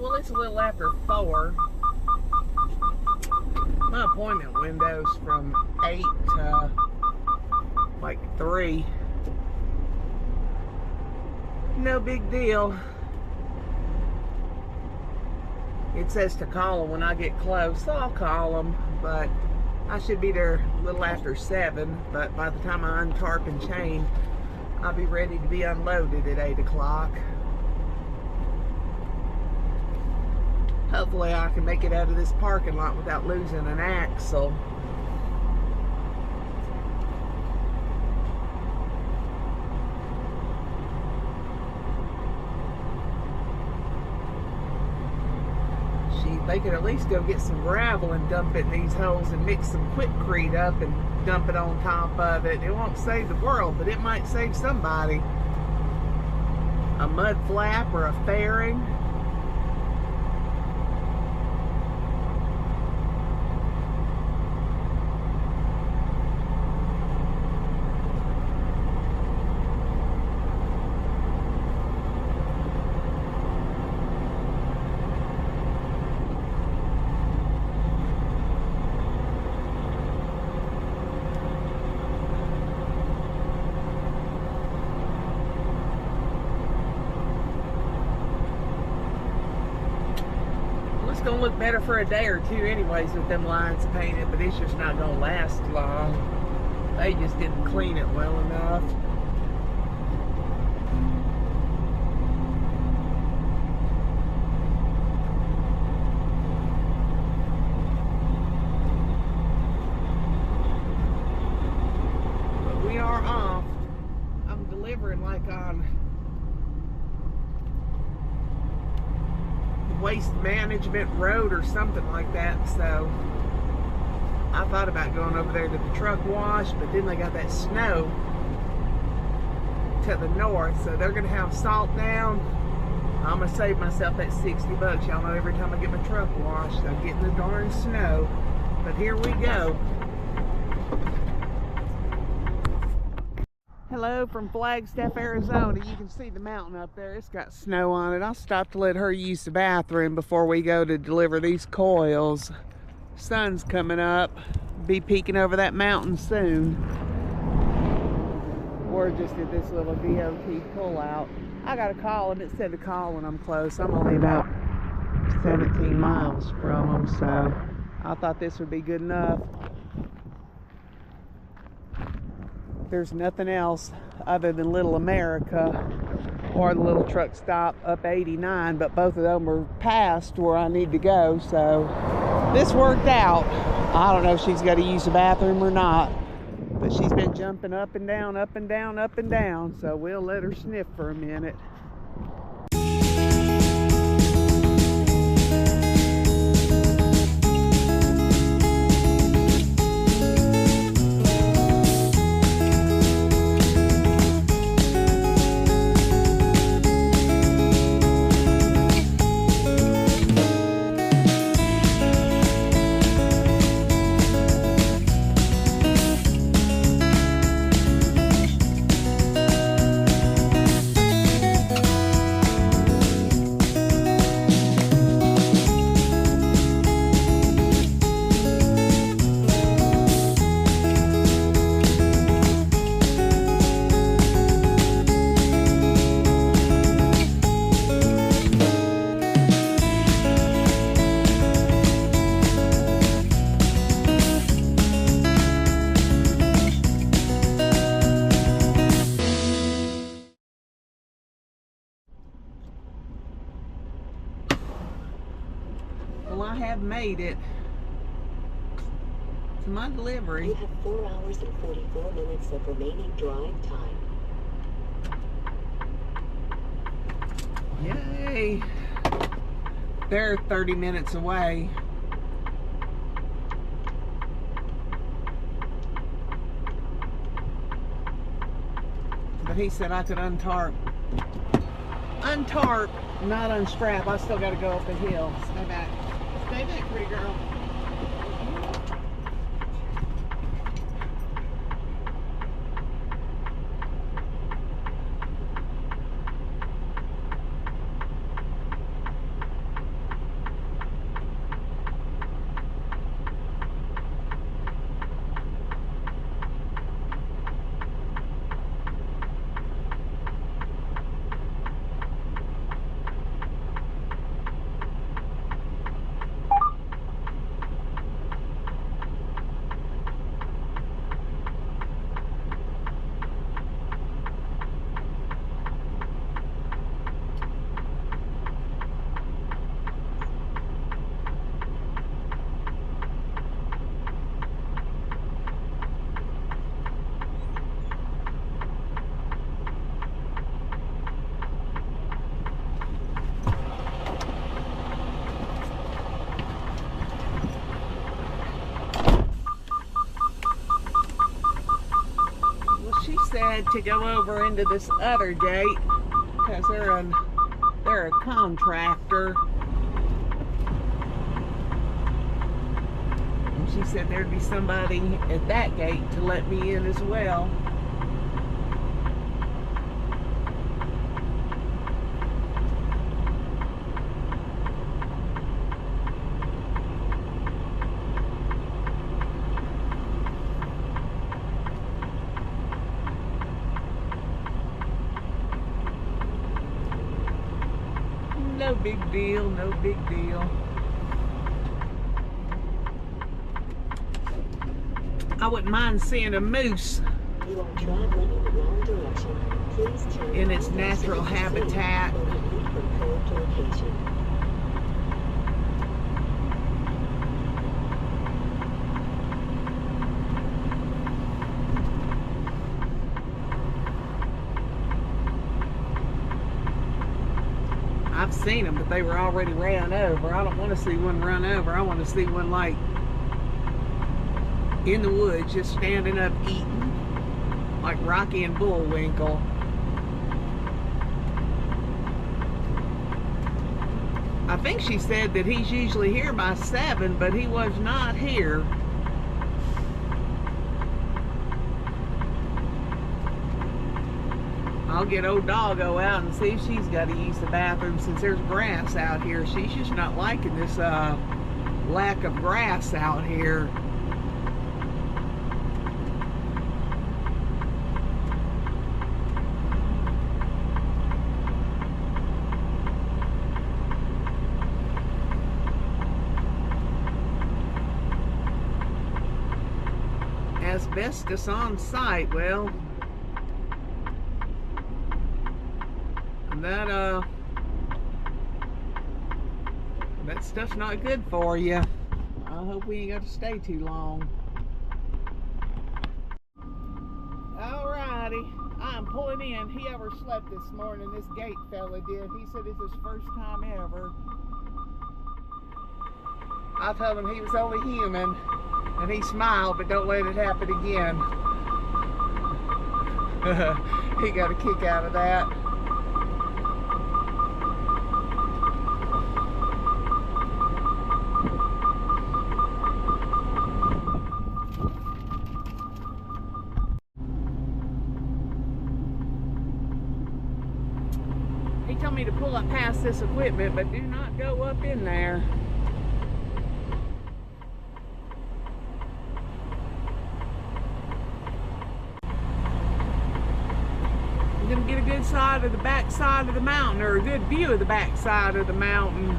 Well, it's a little after 4. My appointment window's from 8 to like 3. No big deal. It says to call them when I get close, so I'll call them, but I should be there a little after 7, but by the time I untarp and chain, I'll be ready to be unloaded at 8 o'clock. Hopefully I can make it out of this parking lot without losing an axle. They could at least go get some gravel and dump it in these holes and mix some quickcrete up and dump it on top of it. It won't save the world, but it might save somebody. A mud flap or a fairing. It's gonna look better for a day or two anyways with them lines painted, but it's just not gonna last long. They just didn't clean it well enough. But we are off. I'm delivering like on Waste Management Road or something like that, so I thought about going over there to the truck wash, but then they got that snow to the north, so they're gonna have salt down. I'm gonna save myself that 60 bucks. Y'all know every time I get my truck washed I get in the darn snow, but here we go. Hello from Flagstaff, Arizona. You can see the mountain up there. It's got snow on it. I'll stop to let her use the bathroom before we go to deliver these coils. Sun's coming up. Be peeking over that mountain soon. We're just at this little DOT pullout. I got a call and it said to call when I'm close. I'm only about 17 miles from them, so I thought this would be good enough. There's nothing else other than Little America or the little truck stop up 89, but both of them are past where I need to go, so this worked out. I don't know if she's got to use the bathroom or not, but she's been jumping up and down, up and down, up and down, so we'll let her sniff for a minute. Well, I have made it to my delivery. You have 4 hours and 44 minutes of remaining drive time. Yay! They're 30 minutes away. But he said I could untarp, not unstrap. I still got to go up the hill. Stay back. Stay back, pretty girl. said to go over into this other gate because they're a contractor. And she said there'd be somebody at that gate to let me in as well. No big deal, no big deal. I wouldn't mind seeing a moose You are traveling in the wrong direction. Please turn in its right natural onto the habitat. scene and leave from current location. I've seen them, but they were already ran over. I don't want to see one run over. I want to see one like in the woods, just standing up eating, like Rocky and Bullwinkle. I think she said that he's usually here by 7, but he was not here. I'll get old Doggo out and see if she's got to use the bathroom since there's grass out here. She's just not liking this lack of grass out here. Asbestos on site. Well, that stuff's not good for you. I hope we ain't got to stay too long. Alrighty, I'm pulling in. He overslept this morning, this gate fella did. He said it's his first time ever. I told him he was only human, and he smiled, but don't let it happen again. He got a kick out of that. He told me to pull up past this equipment, but do not go up in there. You're gonna get a good side of the back side of the mountain, or a good view of the back side of the mountain.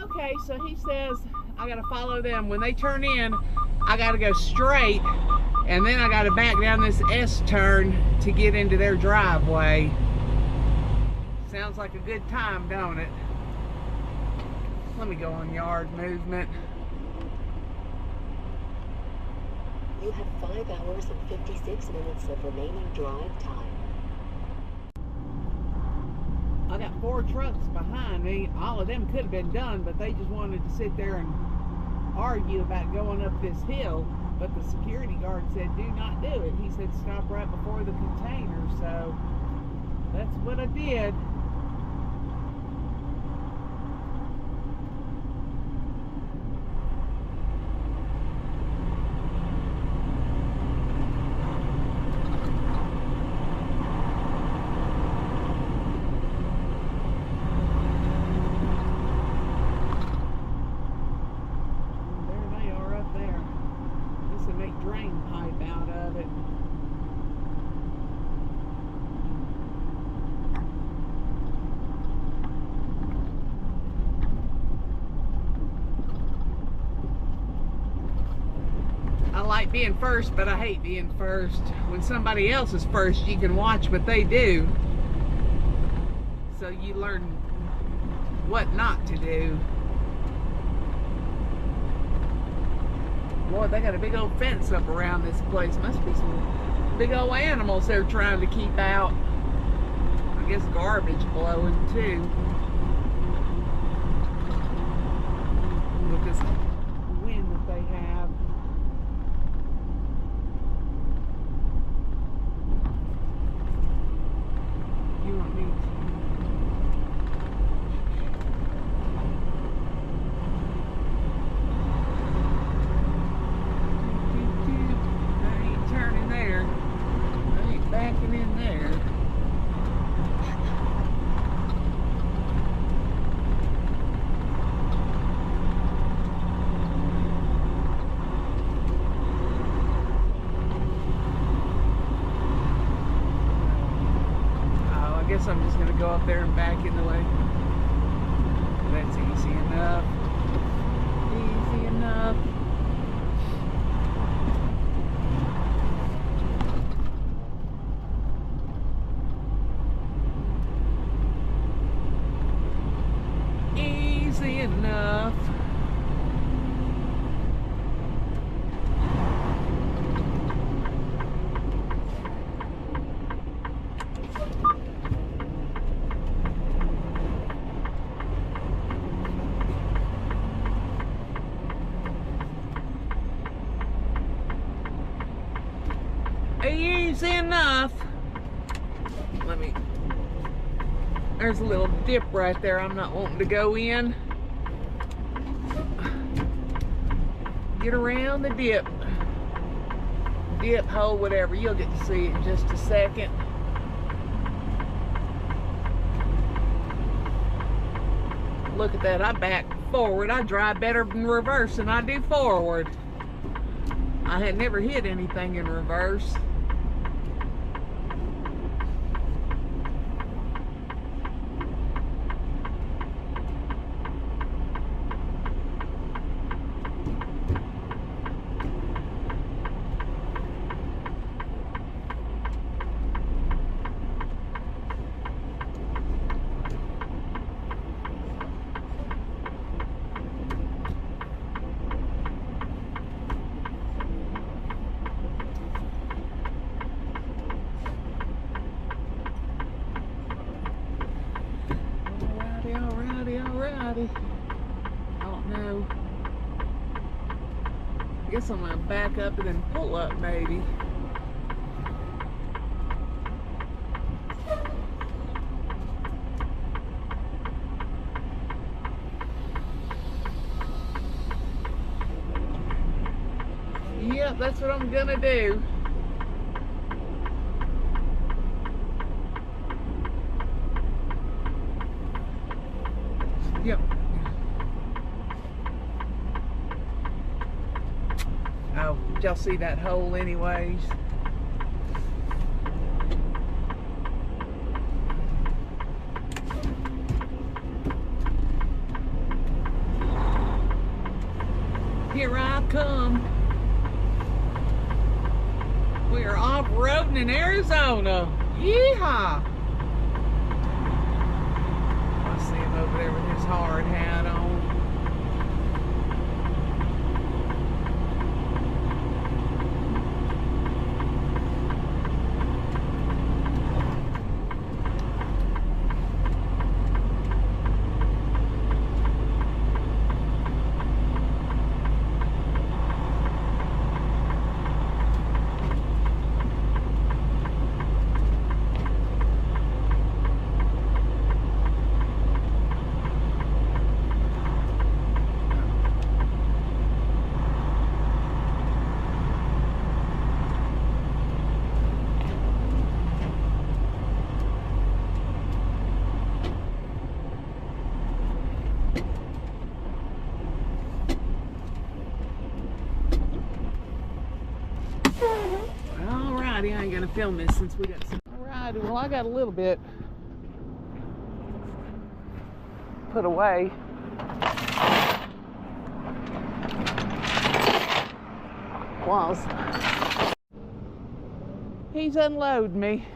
Okay, so he says I gotta follow them. When they turn in, I gotta go straight, and then I gotta back down this S-turn to get into their driveway. Sounds like a good time, don't it? Let me go on yard movement. You have 5 hours and 56 minutes of remaining drive time. I got 4 trucks behind me. All of them could have been done, but they just wanted to sit there and argue about going up this hill. But the security guard said, do not do it. He said, stop right before the container. So that's what I did. Drain pipe out of it. I like being first, but I hate being first. When somebody else is first, you can watch what they do. so you learn what not to do. Lord, they got a big old fence up around this place. Must be some big old animals they're trying to keep out. I guess garbage blowing too. Look at the wind that they have. You want me to? I ain't turning there. I ain't backing in there. I'm just going to go up there and back in the way. That's easy enough. Easy enough. Easy enough. Easy enough. There's a little dip right there I'm not wanting to go in. Get around the dip. Dip, hole, whatever. You'll get to see it in just a second. Look at that. I back forward. I drive better in reverse than I do forward. I had never hit anything in reverse. Alrighty. I don't know. I guess I'm gonna back up and then pull up maybe. Yep, that's what I'm gonna do. Yep. Oh, did y'all see that hole anyways? Here I come. We are off-roading in Arizona. Yeehaw! I see him over there with his hard hat on. Alrighty, I ain't gonna film this since we got some. Alrighty, well I got a little bit put away. Whilst he's unloading me.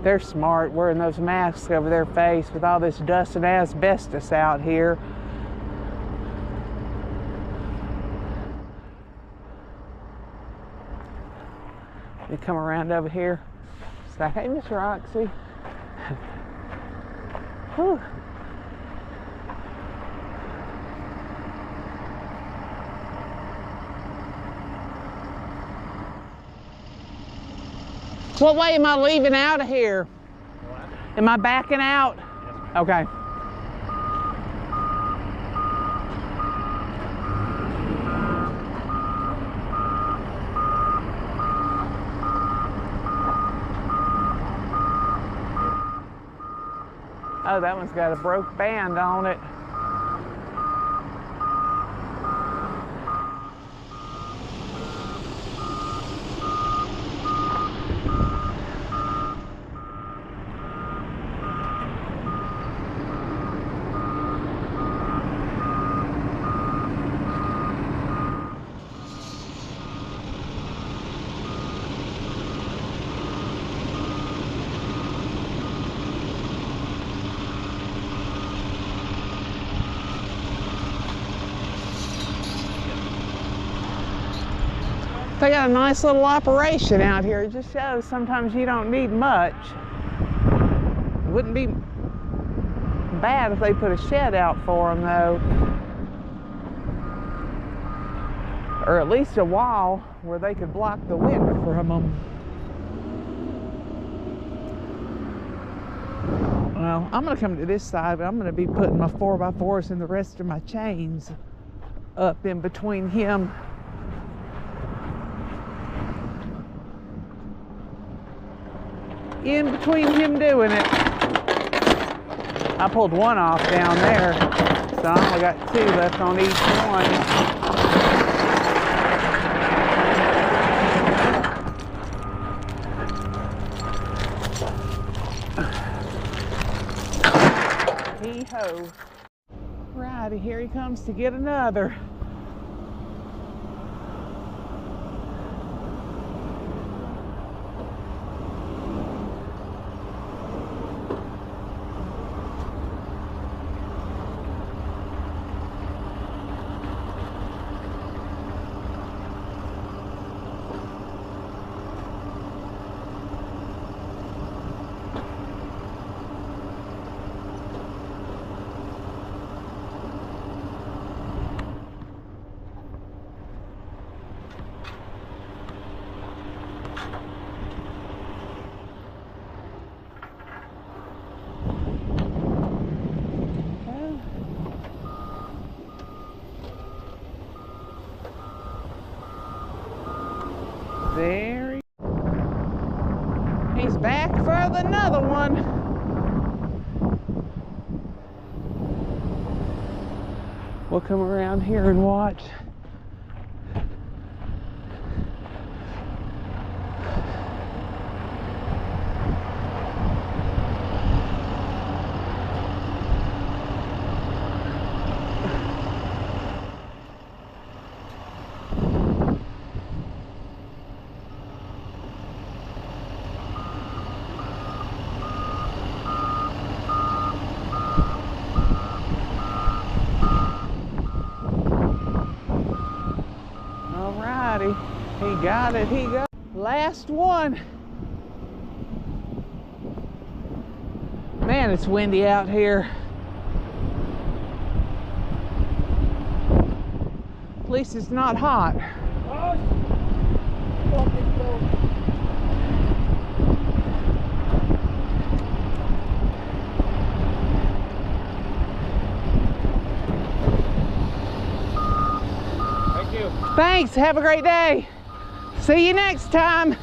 They're smart, wearing those masks over their face with all this dust and asbestos out here. They come around over here. Say, hey, Miss Roxy. Whew. What way am I leaving out of here? What? Am I backing out? Yes, okay. Oh, that one's got a broke band on it. They got a nice little operation out here. It just shows sometimes you don't need much. It wouldn't be bad if they put a shed out for them though. Or at least a wall where they could block the wind from them. Well, I'm gonna come to this side, but I'm gonna be putting my 4x4s and the rest of my chains up in between him. In between him doing it. I pulled one off down there, so I only got 2 left on each one. Hee-ho. Righty, here he comes to get another. There he's back for another one. We'll come around here and watch. He got it, he got it. Last one. Man, it's windy out here. At least it's not hot. Thank you. Thanks, have a great day. See you next time.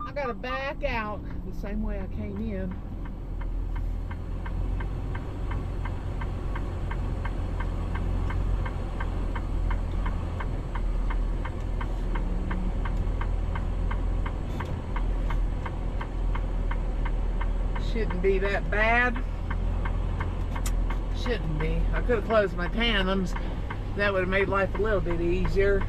I gotta back out the same way I came in. Shouldn't be that bad. Shouldn't be. I could have closed my tandems. That would have made life a little bit easier.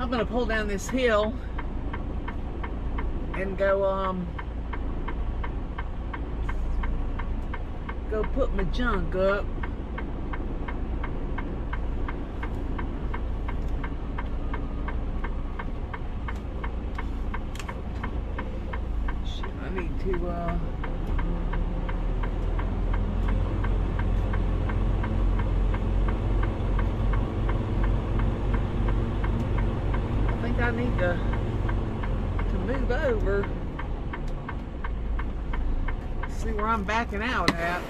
I'm gonna pull down this hill and go put my junk up. Shit, I need to I need to move over. See where I'm backing out at.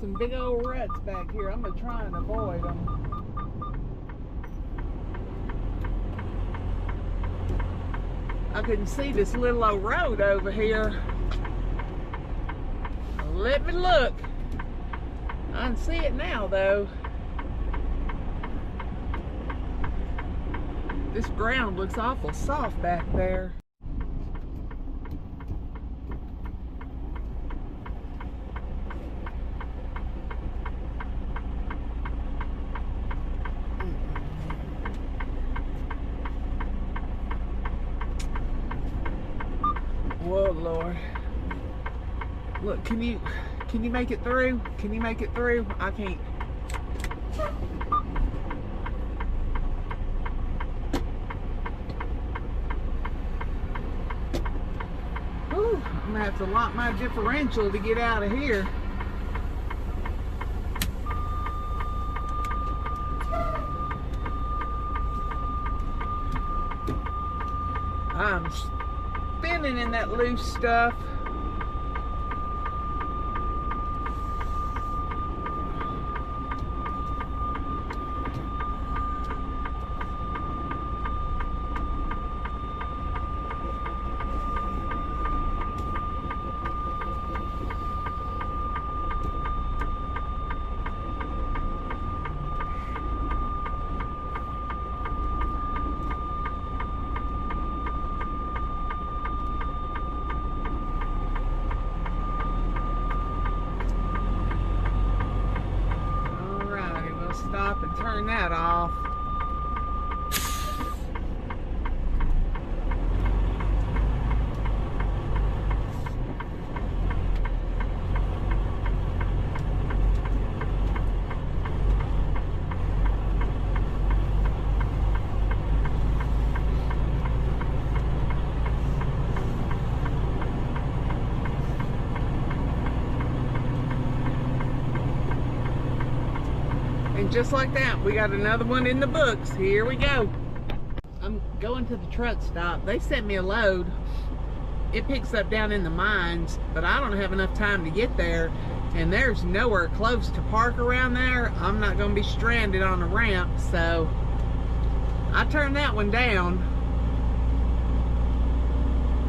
Some big old ruts back here. I'm gonna try and avoid them. I couldn't see this little old road over here. Let me look. I can see it now though. This ground looks awful soft back there. Whoa, Lord. Look, can you make it through? Can you make it through? I can't. Whew, I'm gonna have to lock my differential to get out of here. I'm spinning in that loose stuff. Stop and turn that off. And just like that, we got another one in the books. Here we go. I'm going to the truck stop. They sent me a load. It picks up down in the mines, but I don't have enough time to get there. And there's nowhere close to park around there. I'm not going to be stranded on a ramp, so I turned that one down.